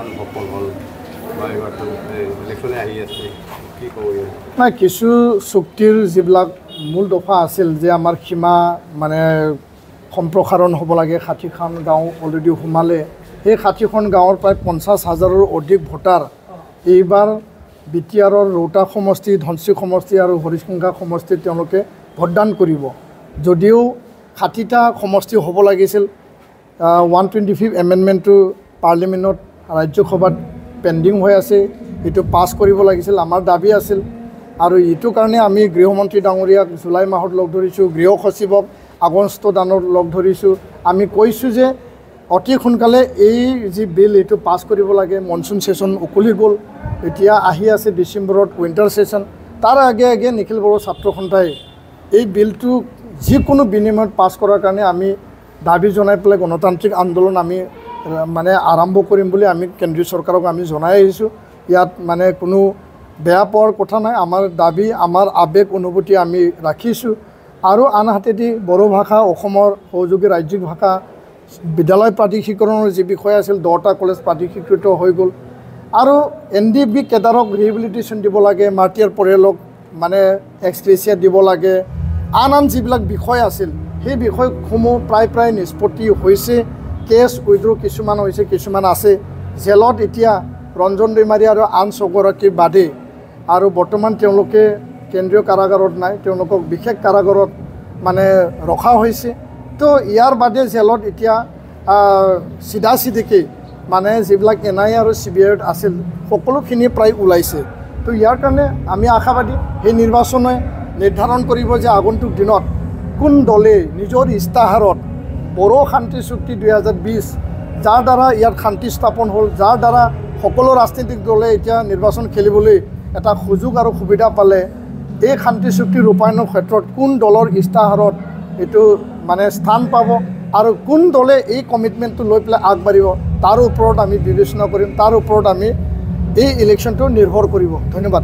সফল হল বা এইবাৰতো ইলেকশ্যনে আহি আছে কি ক'ব নাই কিছু চুক্তিৰ যিবিলাক মূল দফা আছিল যে আমাৰ সীমা মানে সম্প্ৰসাৰণ হ'ব লাগে 60খন গাঁও অলৰেডি সোমালে সেই 60খন গাঁৱৰ প্ৰায় 50,000ৰো অধিক ভোটাৰ এইবাৰ বিটিআৰৰ ৰৌতা সমষ্টি ধনশিৰি সমষ্টি আৰু হৰিশংঘা সমষ্টিত তেওঁলোকে ভোটদান কৰিব যদিও 60টা সমষ্টি হ'ব লাগিছিল 125 এমেণ্ডমেণ্টটো পাৰ্লিমেণ্টত ৰাজ্যসভাত পেণ্ডিং হৈ আছে এইটো পাছ কৰিব লাগিছিল আমাৰ দাবী আছিল আৰু এইটো কাৰণে আমি গৃহমন্ত্ৰী ডাঙৰীয়াক জুলাই মাহত লগ ধৰিছোঁ গৃহ সচিবক আগষ্ট দানত লগ ধৰিছোঁ আমি কৈছোঁ যে অতি সোনকালে এই যি বিল এইটো পাছ কৰিব লাগে মনচুন সেশ্যন উকলি গ'ল এতিয়া আহি আছে ডিচেম্বৰত উইণ্টাৰ সেশ্যন তাৰ আগে আগে নিখিল বড়ো ছাত্ৰ সন্থাই এই বিলটো যিকোনো বিনিময়ত পাছ কৰাৰ কাৰণে আমি দাবী জনাই পেলাই গণতান্ত্ৰিক আন্দোলন আমি মানে আৰম্ভ কৰিম বুলি আমি কেন্দ্ৰীয় চৰকাৰক আমি জনাই আহিছোঁ ইয়াত মানে কোনো বেয়া পোৱাৰ কথা নাই আমাৰ দাবী আমাৰ আৱেগ অনুভূতি আমি ৰাখিছোঁ আৰু আনহাতেদি বড়ো ভাষা অসমৰ সহযোগী ৰাজ্যিক ভাষা বিদ্যালয় প্ৰাধিকৰণৰ যি বিষয় আছিল 10টা কলেজ প্ৰাধিকৃত হৈ গ'ল আৰু NDB কেডাৰক ৰিহেবিলিটেশ্যন দিব লাগে মাৰ্টিয়াৰ পৰিয়ালক মানে এক্সগ্ৰেচিয়া দিব লাগে আন যিবিলাক বিষয় আছিল সেই বিষয়সমূহ প্ৰায় নিষ্পত্তি হৈছে কেছ উইড্ৰ কিছুমান হৈছে কিছুমান আছে জেলত এতিয়া ৰঞ্জন দৈমাৰী আৰু আন 6গৰাকীৰ বাদে আৰু বৰ্তমান তেওঁলোকে কেন্দ্ৰীয় কাৰাগাৰত নাই তেওঁলোকক বিশেষ কাৰাগাৰত মানে ৰখা হৈছে তো ইয়াৰ বাদে জেলত এতিয়া চিধাচিধিকৈ মানে যিবিলাক NIA আৰু CBIত আছিল সকলোখিনি প্ৰায় ওলাইছে তো ইয়াৰ কাৰণে আমি আশাবাদী সেই নিৰ্বাচনে নিৰ্ধাৰণ কৰিব যে আগন্তুক দিনত কোন দলে নিজৰ ইস্তাহাৰত বড়ো শান্তি চুক্তি 2020 যাৰ দ্বাৰা ইয়াত শান্তি স্থাপন হ'ল যাৰ দ্বাৰা সকলো ৰাজনৈতিক দলে এতিয়া নিৰ্বাচন খেলিবলৈ এটা সুযোগ আৰু সুবিধা পালে এই শান্তি চুক্তি ৰূপায়ণৰ ক্ষেত্ৰত কোন দলৰ ইস্তাহাৰত এইটো মানে স্থান পাব আৰু কোন দলে এই কমিটমেণ্টটো লৈ পেলাই আগবাঢ়িব তাৰ ওপৰত আমি বিবেচনা কৰিম তাৰ ওপৰত আমি এই ইলেকশ্যনটো নিৰ্ভৰ কৰিব ধন্যবাদ